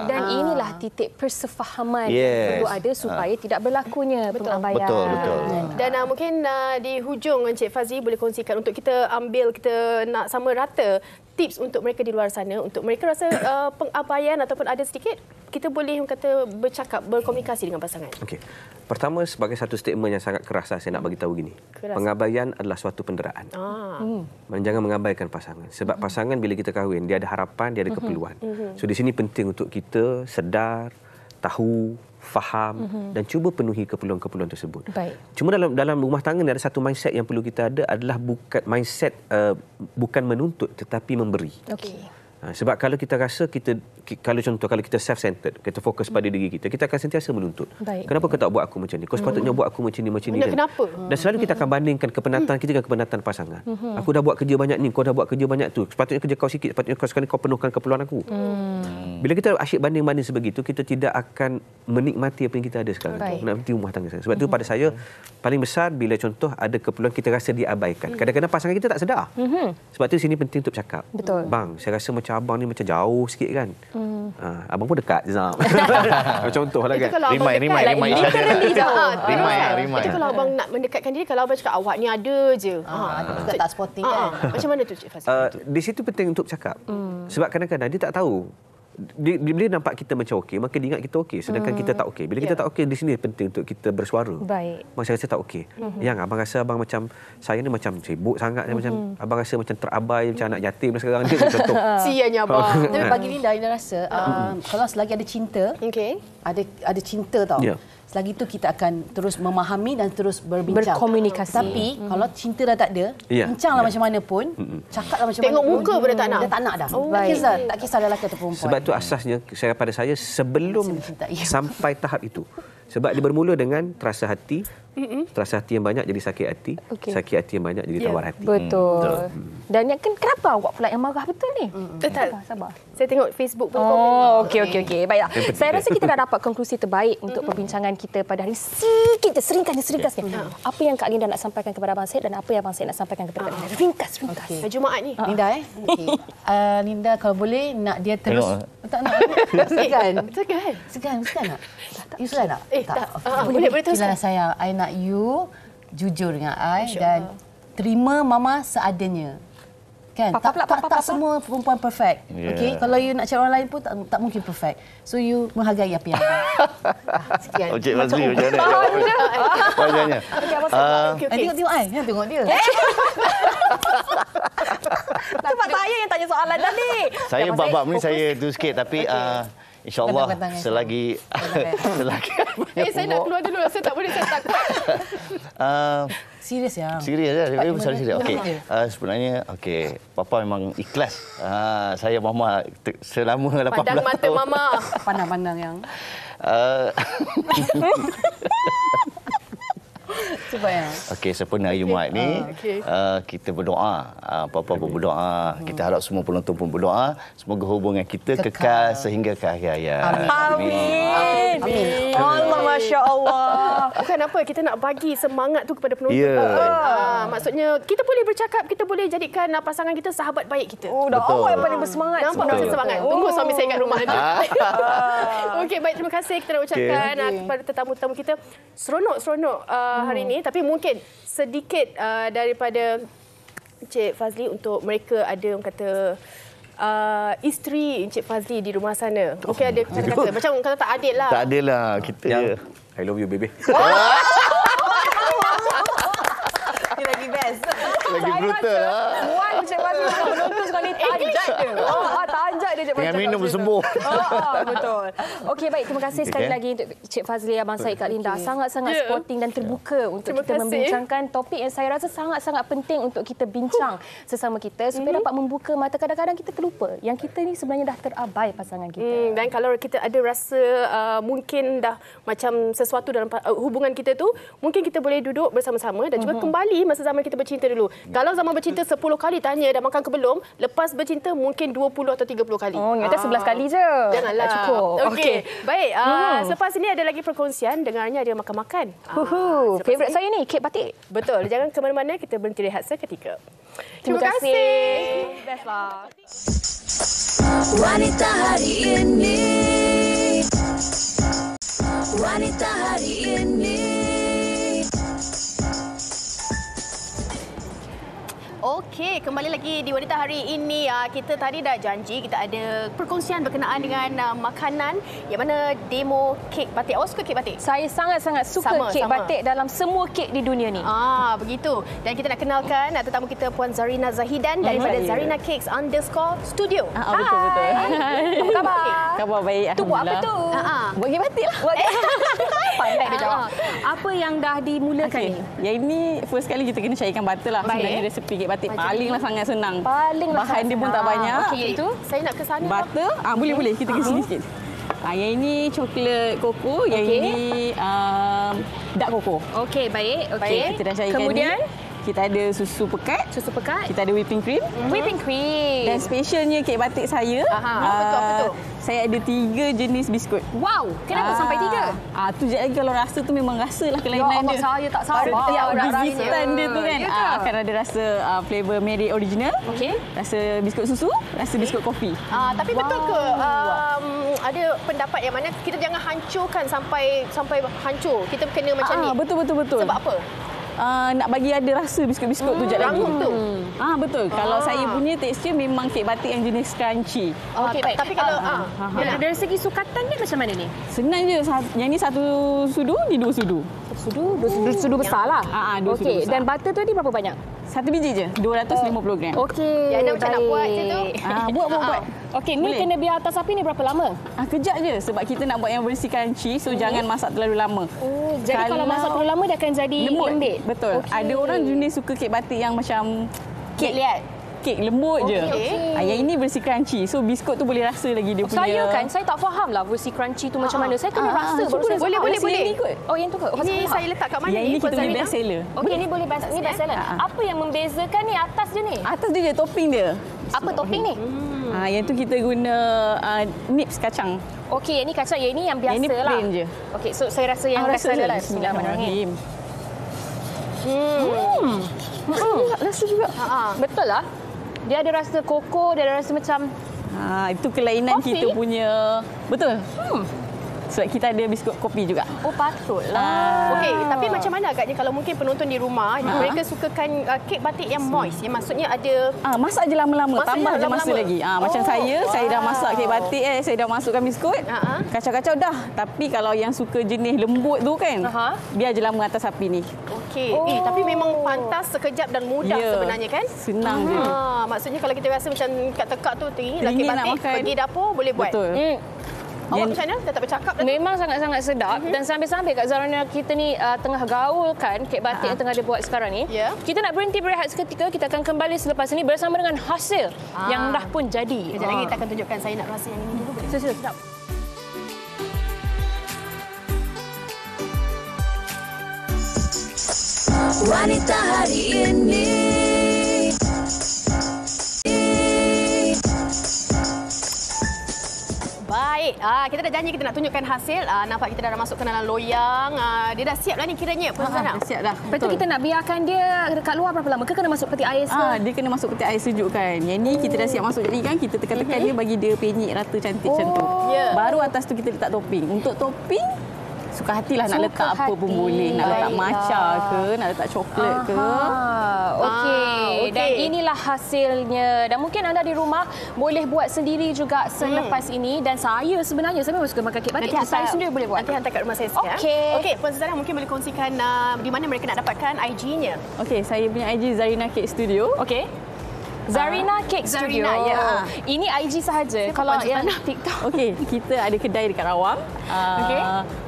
Dan inilah titik persefahaman yang perlu ada supaya tidak berlakunya pengabaian. Betul. Dan mungkin di hujung Encik Fazli boleh kongsikan untuk kita nak sama rata tips untuk mereka di luar sana, untuk mereka rasa pengabaian ataupun ada sedikit, kita boleh kata bercakap, berkomunikasi dengan pasangan. Okey. Pertama, sebagai satu statement yang sangat keras, saya nak bagi tahu gini. Pengabaian adalah suatu penderaan. Jangan mengabaikan pasangan. Sebab pasangan bila kita kahwin, dia ada harapan, dia ada keperluan. So di sini penting untuk kita sedar, tahu, faham dan cuba penuhi keperluan-keperluan tersebut. Baik. Cuma dalam rumah tangga ni ada satu mindset yang perlu kita ada adalah bukan mindset bukan menuntut tetapi memberi. Okey. Sebab kalau kita rasa kalau kita self-centered, kita fokus pada diri kita akan sentiasa menuntut. Baik. Kenapa kau tak buat aku macam ni? Kau sepatutnya buat aku macam ni. Kenapa? Dan selalu kita akan bandingkan kepenatan kita dengan kepenatan pasangan. Aku dah buat kerja banyak ni, kau dah buat kerja banyak tu. Sepatutnya kerja kau sikit, sepatutnya kau sekarang kau penuhkan keperluan aku. Bila kita asyik banding-banding sebegitu, kita tidak akan menikmati apa yang kita ada sekarang. Menikmati rumah tangga saya. Sebab itu pada saya paling besar bila contoh ada keperluan kita rasa diabaikan. Kadang-kadang pasangan kita tak sedar. Sebab itu sini penting untuk bercakap. Betul. Bang, saya rasa macam abang ni macam jauh sikit kan. Abang pun dekat je. Contohlah kan. Rimai Itu kalau abang nak mendekatkan diri, kalau abang cakap awak ni ada je. Kita tak sporting kan. Macam mana tu Cik Fazli? Di situ penting untuk bercakap. Sebab kadang-kadang dia tak tahu. Bila nampak kita macam okey, maka dia ingat kita okey. Sedangkan kita tak okey. Bila kita tak okey, di sini penting untuk kita bersuara. Baik. Abang saya rasa tak okey. Yang abang rasa abang macam, saya ni macam sibuk sangat. Macam abang rasa macam terabai, macam anak yatim sekarang. Dia contoh. Sianya abang. Tapi bagi Linda rasa, kalau selagi ada cinta, ada cinta tau. Selagi itu kita akan terus memahami dan terus berbincang. Berkomunikasi. Tapi kalau cinta dah tak ada, bincanglah macam mana pun, cakaplah macam mana pun. Tengok muka pun dah tak nak. Dah tak nak dah. Tak kisah lelaki atau perempuan. Sebab itu asasnya pada saya sebelum sampai tahap itu. Sebab dia bermula dengan terasa hati. Terasa hati yang banyak jadi sakit hati. Sakit hati yang banyak jadi tawar hati. Betul. Dan kenapa awak pula yang marah betul ni? Sabar. Saya tengok Facebook pun komen. Okey. Baiklah. Saya rasa kita dah dapat konklusi terbaik untuk perbincangan kita pada hari sikit je. Seringkas. Apa yang Kak Linda nak sampaikan kepada Abang Syed dan apa yang Abang Syed nak sampaikan kepada Kak Linda? Ringkas. Jumaat ni. Linda Linda kalau boleh nak dia terus. Tak nak. Segan nak? You sudah nak? Tak. Boleh teruskan. Sayang, I nak you jujur dengan I dan terima mama seadanya. Kan? Tak semua perempuan perfect. Okey, kalau you nak cari orang lain pun tak mungkin perfect. So you menghargai apa yang ada. Sekian. Cik Fazli macam mana? Wajahnya. Tengok I, tengok dia. Sebab saya yang tanya soalan tadi. Saya bab-bab ni saya tu sikit tapi InsyaAllah selagi saya nak keluar dulu. Saya tak boleh, saya takut. Serius ya? Serius ya? Serius. Okey. Sebenarnya Papa memang ikhlas. Saya mama selama 18 tahun. Pandang mata mama. Pandang-pandang yang Okey, sempena hari Jumaat ni kita berdoa, Papa pun berdoa, kita harap semua penonton pun berdoa, semoga hubungan kita kekal sehingga ke akhir hayat. Amin. Allah, masya-Allah. Bukan apa, kita nak bagi semangat tu kepada penonton. Maksudnya kita boleh bercakap, kita boleh jadikan pasangan kita sahabat baik kita. Dah awal yang paling bersemangat. Nampak macam semangat. Tunggu suami saya kat rumah ni. Okey, baik, terima kasih kita nak ucapkan kepada tetamu-tetamu kita. Seronok hari ini, tapi mungkin sedikit daripada Encik Fazli untuk mereka ada orang kata isteri Encik Fazli di rumah sana. Mungkin ada kata-kata macam kata tak adil lah. Tak adil lah kita. I love you baby. Ini lagi best. Lagi brutal lah. Puan Encik Fazli menonton sekali tajat dia. Tajat dia. Dengan minum sembuh. Betul. Okey, baik. Terima kasih sekali lagi untuk Cik Fazli, Abang Syed, Kak Linda. Sangat-sangat sporting dan terbuka untuk kita membincangkan topik yang saya rasa sangat-sangat penting untuk kita bincang sesama kita supaya dapat membuka mata. Kadang-kadang kita terlupa yang kita ni sebenarnya dah terabai pasangan kita. Dan kalau kita ada rasa mungkin dah macam sesuatu dalam hubungan kita tu, mungkin kita boleh duduk bersama-sama dan juga kembali masa zaman kita bercinta dulu. Kalau zaman bercinta 10 kali tanya dah makan ke belum, lepas bercinta mungkin 20 atau 30 kali. Nyata 11 kali je. Janganlah. Tak cukup. Okey. Baik. Selepas ini ada lagi perkongsian. Dengarnya ada makan-makan. Favourite saya ni, kek batik. Betul. Jangan ke mana-mana. Kita berhenti rehat seketika. Terima kasih. Best lah. Wanita hari ini. Wanita hari ini. Okey, kembali lagi di Wanita Hari ini. Kita tadi dah janji kita ada perkongsian berkenaan dengan makanan yang mana demo kek batik. Awak suka kek batik? Saya sangat-sangat suka kek batik dalam semua kek di dunia ni. Begitu. Dan kita nak kenalkan tetamu kita Puan Zarina Zahidan daripada Zarina Cakes _studio. Betul-betul. Apa khabar? Khabar baik, Tu buat apa tu? Buat kek batik lah. Pandai dia jawab. Apa yang dah dimulakan ni? Yang ini first kali kita kena cairkan butter lah. Sebenarnya resepi kek batik palinglah sangat senang. Bahan dia pun tak banyak. Okey, itu saya nak ke sana. Butter, boleh kita ke sini sikit. Yang ini coklat koko, yang ini dark koko. Okey, baik. Okey. Kita dah cairkan. Kemudian kita ada susu pekat. Kita ada whipping cream. Whipping cream. Dan specialnya kek batik saya. Apa tu? Saya ada 3 jenis biskut. Wow, kenapa sampai 3? Tu je lagi kalau rasa tu memang rasalah kelainan dia. Saya tak sabar. Bizitan dia tu kan. Akan ada rasa flavor Mary original. Rasa biskut susu, rasa biskut kopi. Tapi betul ke ada pendapat yang mana kita jangan hancurkan sampai hancur. Kita kena macam ni. Betul. Sebab apa? Nak bagi ada rasa biskut-biskut tu je lagi. Rangup tu. Betul. Kalau saya punya tekstur memang kek batik yang jenis crunchy. Okey, baik. Tapi kalau dari segi sukatan dia macam mana ni? Senang je. Yang ni 1 sudu, ni 2 sudu. Sudu besar lah. 2 sudu besar. Dan butter tu ni berapa banyak? 1 biji je, 250 gram. Okey. Ya, ada macam nak buat je tu. Buat. Okey, ni kena biar atas api ni berapa lama? Kejap je sebab kita nak buat yang bersih crunchy, so jangan masak terlalu lama. Jadi kalau masak terlalu lama dia akan jadi lembut. Betul. Ada orang jenis suka kek batik yang macam kek liat. Kek lembut je. Yang ini bersih crunchy. So biskut tu boleh rasa lagi dia punya. Saya tak faham lah bersih crunchy tu macam mana. Saya kena rasa baru saya boleh. Oh, yang tu ke? Ini saya letak kat mana ni? Yang ini kita punya best seller. Okey, ni boleh best seller. Apa yang membezakan ni atas je ni? Atas dia je topping dia. Apa topping ni? Yang tu kita guna nips kacang. Okey, yang ni kacang, yang ni yang biasa lah. Yang ni plain je. Okey, so saya rasa yang best seller lah. Bismillahirrahmanirrahim. Rasa juga. Betul lah. Dia ada rasa koko, dia ada rasa macam itu kelainan kita punya. Betul. Sebab kita ada biskut kopi juga. Oh, patutlah. Okey, tapi macam mana agaknya kalau mungkin penonton di rumah mereka sukakan kek batik yang moist, yang maksudnya ada masak je lama-lama, tambah je masa lagi. Macam saya dah masak kek batik saya dah masukkan biskut. Kacau-kacau dah. Tapi kalau yang suka jenis lembut tu kan, biar je lama atas api ni. Okey. Tapi memang pantas, sekejap dan mudah sebenarnya kan? Senang je. Maksudnya kalau kita rasa macam kat tekak tu tinggi kek batik, pergi dapur boleh buat. Betul. Awak macam mana? Dah tak bercakap dah. Memang sangat-sangat sedap. Dan sambil-sambil Kak Zarina kita ni tengah gaulkan kek batik yang tengah dia buat sekarang ni. Kita nak berhenti berehat seketika. Kita akan kembali selepas ini bersama dengan hasil yang dah pun jadi. Kejap lagi kita akan tunjukkan. Saya nak rasa yang ini dulu. Sedap. Wanita hari ini. Baik, kita dah janji kita nak tunjukkan hasil. Nampak kita dah masuk ke dalam loyang. Dia dah siap dah ni kiranya. Dah siap dah. Lepas tu kita nak biarkan dia dekat luar berapa lama? Ke kena masuk peti air ke? Dia kena masuk peti air sejuk kan. Yang ni kita dah siap masuk jadi kan. Kita tekan-tekan dia bagi dia penyek rata cantik macam tu. Baru atas tu kita letak topping. Untuk topping, suka hatilah nak letak apa pun boleh. Nak letak matcha ke, nak letak coklat ke. Okey. Dan inilah hasilnya. Dan mungkin anda di rumah boleh buat sendiri juga selepas ini. Dan saya sebenarnya, saya memang suka makan kek batik. Saya sendiri boleh buat. Nanti hantar kat rumah saya sekejap. Okey, Puan Zarina mungkin boleh kongsikan di mana mereka nak dapatkan IG-nya. Okey, saya punya IG Zarina Cake Studio. Okey. Zarina Cake Studio. Zarina, Ini IG sahaja. Kalau yang TikTok. Okey, kita ada kedai dekat Rawang.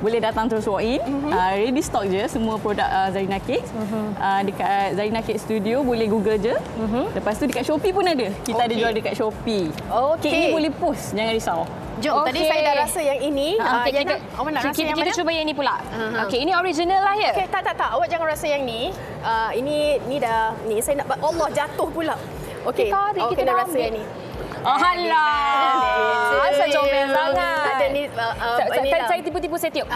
Boleh datang terus walk in. Ready stock je semua produk Zarina Cake. Dekat Zarina Cake Studio boleh Google je. Lepas tu dekat Shopee pun ada. Kita ada jual dekat Shopee. Kek ni boleh post, jangan risau. Jom, tadi saya dah rasa yang ini. Kita cuba yang ini pula. Okey, ini original lah ya? Okey, tak. Awak jangan rasa yang ni. Ini dah, saya nak, Allah jatuh pula. Okey, kita dah rasa yang ni. Alah. Asal comel sangat. Ada ni. Saya tipu-tipu saya tiup.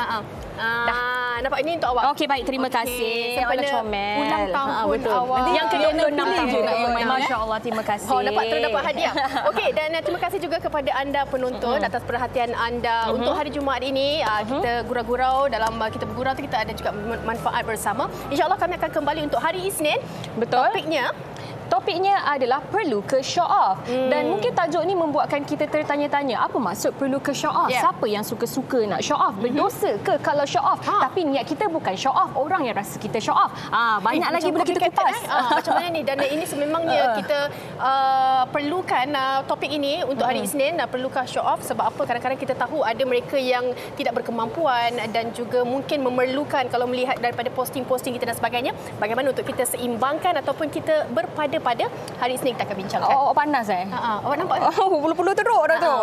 Nampak ini untuk awak. Okey, baik. Terima kasih. Sampai comel. ulang tahun awak. Yang ke-26 je nak main. Masya-Allah, terima kasih. Dapat hadiah. Okey, dan terima kasih juga kepada anda penonton atas perhatian anda untuk hari Jumaat ini. Kita gurau-gurau dalam kita bergurau tu kita ada juga manfaat bersama. InsyaAllah kami akan kembali untuk hari Isnin. Betul. topiknya adalah perlu ke show off. Dan mungkin tajuk ni membuatkan kita tertanya-tanya, apa maksud perlu ke show off? Siapa yang suka-suka nak show off? Berdosa ke kalau show off? Tapi niat kita bukan show off, orang yang rasa kita show off. Banyak lagi boleh kita kupas. Macam mana ni? Dan ini sememangnya kita perlukan topik ini untuk hari Isnin. Perlukah show off? Sebab apa? Kadang-kadang kita tahu ada mereka yang tidak berkemampuan dan juga mungkin memerlukan, kalau melihat daripada posting-posting kita dan sebagainya, bagaimana untuk kita seimbangkan ataupun kita berpada pada hari Isnin kita akan bincangkan. Panas awak nampak? Bulu-bulu teruk dah tu.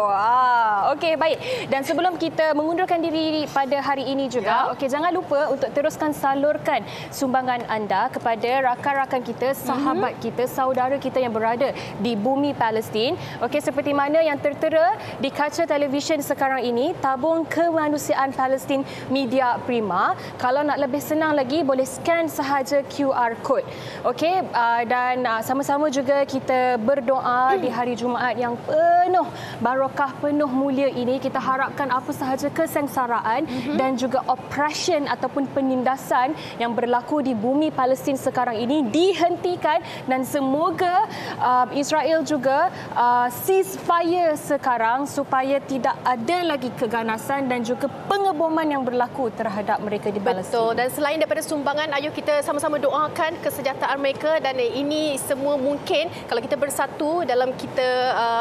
Okey, baik. Dan sebelum kita mengundurkan diri pada hari ini juga, okey, jangan lupa untuk teruskan salurkan sumbangan anda kepada rakan-rakan kita, sahabat kita, saudara kita yang berada di bumi Palestin. Okey, seperti mana yang tertera di kaca televisyen sekarang ini, tabung kemanusiaan Palestin Media Prima. Kalau nak lebih senang lagi, boleh scan sahaja QR code. Okey, dan sama-sama juga kita berdoa di hari Jumaat yang penuh barakah, penuh mulia ini. Kita harapkan apa sahaja kesengsaraan dan juga oppression ataupun penindasan yang berlaku di bumi Palestin sekarang ini dihentikan, dan semoga Israel juga ceasefire sekarang supaya tidak ada lagi keganasan dan juga pengeboman yang berlaku terhadap mereka di Palestin. Betul. Dan selain daripada sumbangan, ayo kita sama-sama doakan kesejahteraan mereka, dan ini semua mungkin kalau kita bersatu dalam kita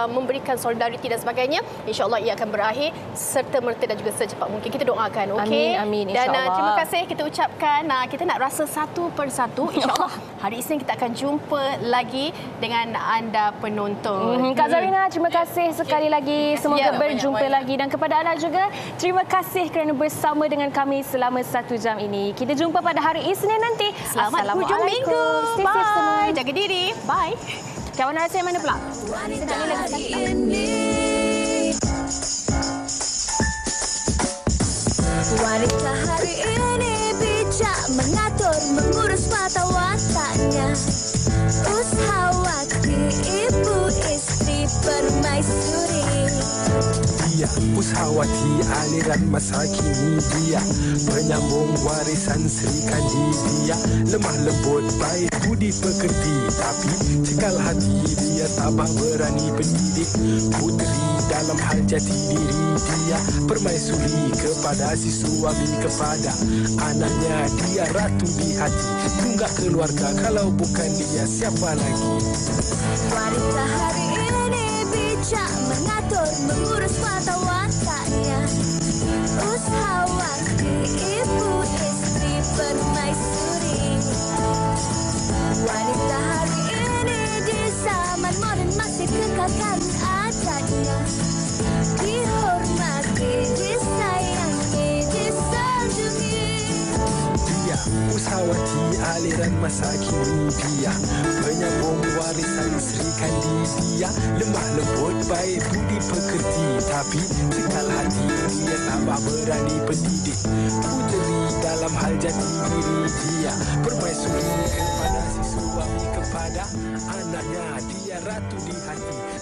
memberikan solidariti dan sebagainya, insya-Allah ia akan berakhir serta-merta dan juga secepat mungkin. Kita doakan, okey? Amin, dan insya-Allah. terima kasih kita ucapkan, kita nak rasa satu persatu. Insya-Allah hari Isnin kita akan jumpa lagi dengan anda penonton. Kak Zarina, terima kasih sekali lagi. Semoga berjumpa lagi, dan kepada anda juga terima kasih kerana bersama dengan kami selama 1 jam ini. Kita jumpa pada hari Isnin nanti. Selamat hujung minggu. Bye. Jaga diri. Bye. Kawan rasa yang mana pula? Wanita hari ini. Wanita hari ini bijak mengatur, mengurus mata wataknya. Ushawati, ibu istri permaisuri. Dia Ushawati, aliran masa kini. Dia penyambung warisan Sri Kandi. Dia lemah lembut, baik budi pekerti, tapi cekal hati. Dia tabah berani pendidik puteri dalam hal jati diri. Dia permaisuri kepada si suami, kepada anaknya. Dia ratu di hati, tunggak keluarga. Kalau bukan dia, siapa lagi? Wanita hari ini bijak mengatur, mengurus mata wataknya. Ushawati, ibu istri permaisuri. Wanita hari ini di zaman modern masih kekalkan adatnya. Dihormati, disayangi, disanjungi. Dia Ushawati, aliran masa kini. Dia penyambung warisan Sri Kandi. Dia lemah lembut, baik budi pekerti, tapi cekal hati. Dia tabah berani pendidik puteri dalam hal jati diri. Dia permaisuri kepada si suami, kepada anaknya. Dia ratu di hati.